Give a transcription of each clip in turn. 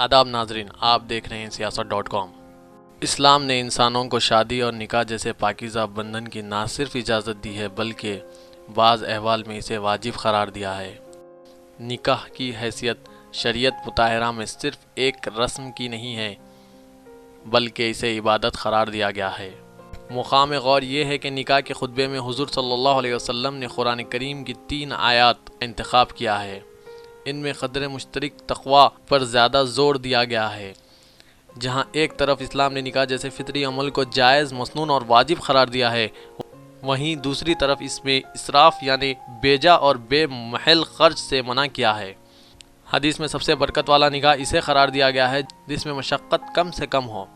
आदाब नाजरीन, आप देख रहे हैं सियासत.com। इस्लाम ने इंसानों को शादी और निकाह जैसे पाकीज़ा बंधन की ना सिर्फ इजाज़त दी है बल्कि बाज़ अहवाल में इसे वाजिब करार दिया है। निकाह की हैसियत शरीयत मुताहरा में सिर्फ एक रस्म की नहीं है बल्कि इसे इबादत करार दिया गया है। मुकाम गौर ये है कि निकाह के खुतबे में हुज़ूर सल्लल्लाहु अलैहि वसल्लम ने कुरान करीम की 3 आयात इंतखाब किया है। इनमें क़द्र मुश्तरक तक़वा पर ज़्यादा ज़ोर दिया गया है। जहाँ एक तरफ इस्लाम ने निकाह जैसे फितरी अमल को जायज़, मसनून और वाजिब करार दिया है, वहीं दूसरी तरफ इसमें इसराफ़ यानी बेजा और बेमहल ख़र्च से मना किया है। हदीस में सबसे बरकत वाला निकाह इसे करार दिया गया है जिसमें मशक्क़त कम से कम हो।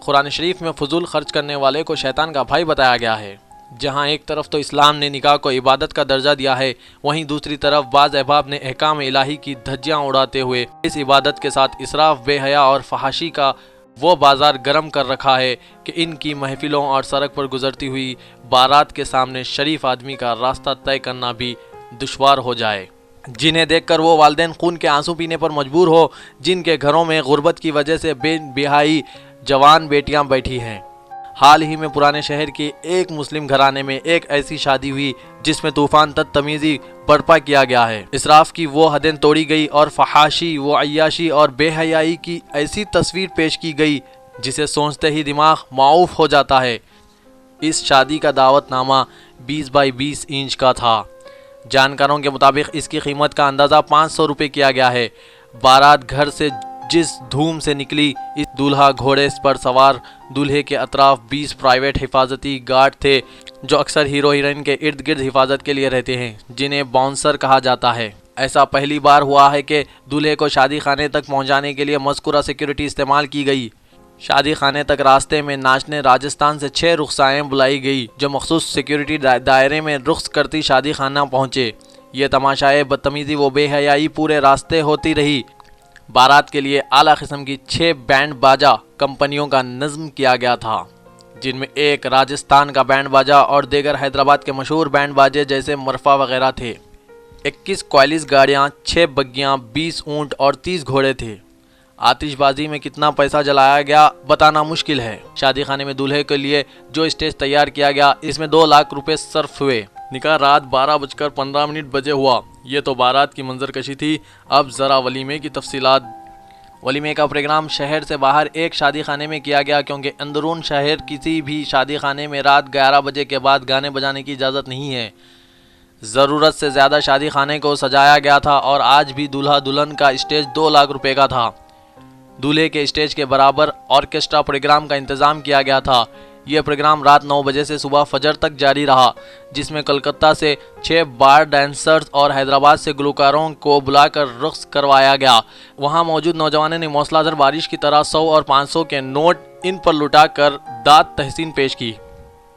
कुरान शरीफ में फजूल खर्च करने वाले को शैतान का भाई बताया गया है। जहाँ एक तरफ तो इस्लाम ने निकाह को इबादत का दर्जा दिया है, वहीं दूसरी तरफ बाज़ अहबाब ने अहकाम इलाही की धज्जियाँ उड़ाते हुए इस इबादत के साथ इसराफ, बेहया और फहाशी का वो बाज़ार गर्म कर रखा है कि इनकी महफिलों और सड़क पर गुजरती हुई बारात के सामने शरीफ आदमी का रास्ता तय करना भी दुश्वार हो जाए, जिन्हें देखकर वो वालिदैन खून के आंसू पीने पर मजबूर हो, जिनके घरों में गुर्बत की वजह से बेनबिहाई जवान बेटियां बैठी हैं। हाल ही में पुराने शहर के एक मुस्लिम घराने में एक ऐसी शादी हुई जिसमें तूफान तमीज़ी बर्पा किया गया है। इसराफ की वो हदें तोड़ी गई और फहाशी, वो अय्याशी और बेहयाई की ऐसी तस्वीर पेश की गई जिसे सोचते ही दिमाग माऊफ हो जाता है। इस शादी का दावतनामा 20 बाई 20 इंच का था। जानकारों के मुताबिक इसकी कीमत का अंदाज़ा 500 रुपये किया गया है। बारात घर से जिस धूम से निकली, इस दूल्हा घोड़े पर सवार, दूल्हे के अतराफ 20 प्राइवेट हिफाजती गार्ड थे जो अक्सर हीरो हीरोइन के इर्द गिर्द हिफाजत के लिए रहते हैं, जिन्हें बाउंसर कहा जाता है। ऐसा पहली बार हुआ है कि दूल्हे को शादी खाने तक पहुंचाने के लिए मज़कूरा सिक्योरिटी इस्तेमाल की गई। शादी खाने तक रास्ते में नाचने राजस्थान से 6 रुखसाएँ बुलाई गई जो मखसूस सिक्योरिटी दायरे में रुख्स करती शादी खाना पहुँचे। ये तमाशाए बदतमीज़ी व बेहयाई पूरे रास्ते होती रही। बारात के लिए आला किस्म की 6 बैंड बाजा कंपनियों का नज़्म किया गया था, जिनमें एक राजस्थान का बैंड बाजा और दीगर हैदराबाद के मशहूर बैंड बाजे जैसे मरफा वगैरह थे। 21 क्वालिस गाड़ियाँ, 6 बग्गियाँ, 20 ऊँट और 30 घोड़े थे। आतिशबाजी में कितना पैसा जलाया गया बताना मुश्किल है। शादी खाने में दूल्हे के लिए जो स्टेज तैयार किया गया, इसमें 2 लाख रुपए सर्फ हुए। निकाह रात 12:15 बजे हुआ। ये तो बारात की मंजरकशी थी। अब ज़रा वलीमे की तफसीलात। वलीमे का प्रोग्राम शहर से बाहर एक शादी खाने में किया गया, क्योंकि अंदरून शहर किसी भी शादी खाने में रात 11 बजे के बाद गाने बजाने की इजाज़त नहीं है। ज़रूरत से ज़्यादा शादी खाने को सजाया गया था और आज भी दूल्हा दुल्हन का स्टेज 2 लाख रुपए का था। दूल्हे के स्टेज के बराबर ऑर्केस्ट्रा प्रोग्राम का इंतज़ाम किया गया था। यह प्रोग्राम रात 9 बजे से सुबह फजर तक जारी रहा, जिसमें कलकत्ता से 6 बार डांसर्स और हैदराबाद से गुलकारों को बुलाकर रक़्स करवाया गया। वहां मौजूद नौजवानों ने मौसलाधार बारिश की तरह 100 और 500 के नोट इन पर लुटाकर दाद तहसीन पेश की।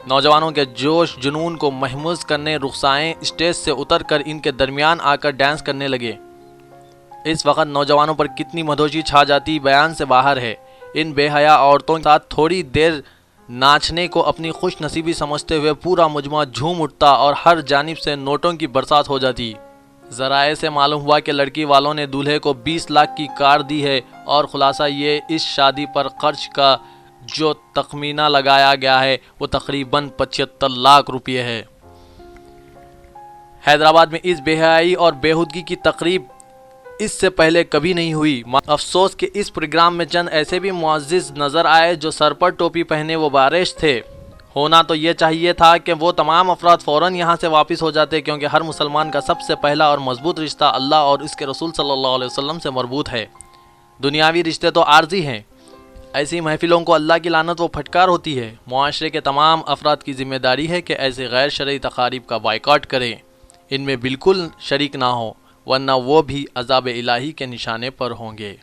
नौजवानों के जोश जुनून को महमूज करने रुखसाएँ स्टेज से उतर कर इनके दरमियान आकर डांस करने लगे। इस वक्त नौजवानों पर कितनी मदहोशी छा जाती बयान से बाहर है। इन बेहया औरतों के साथ थोड़ी देर नाचने को अपनी खुश नसीबी समझते हुए पूरा मुजमा झूम उठता और हर जानिब से नोटों की बरसात हो जाती। ज़राए से मालूम हुआ कि लड़की वालों ने दूल्हे को 20 लाख की कार दी है और ख़ुलासा ये इस शादी पर खर्च का जो तखमीना लगाया गया है वो तकरीबन 75 लाख रुपये है। हैदराबाद में इस बेहयाई और बेहुदगी की तकरीब इससे पहले कभी नहीं हुई। अफसोस कि इस प्रोग्राम में चंद ऐसे भी मुअज़्ज़िज़ नज़र आए जो सर पर टोपी पहने वो बारिश थे। होना तो ये चाहिए था कि वो तमाम अफराद फ़ौरन यहाँ से वापस हो जाते, क्योंकि हर मुसलमान का सबसे पहला और मजबूत रिश्ता अल्लाह और उसके रसूल सल्लल्लाहु अलैहि वसल्लम से मरबूत है। दुनियावी रिश्ते तो आर्जी हैं। ऐसी महफिलों को अल्लाह की लानत व फटकार होती है। मुआशरे के तमाम अफराद की जिम्मेदारी है कि ऐसे गैर शरई तकारीब का बाइकआउट करें, इनमें बिल्कुल शरीक ना हो, वरना वो भी अज़ाब इलाही के निशाने पर होंगे।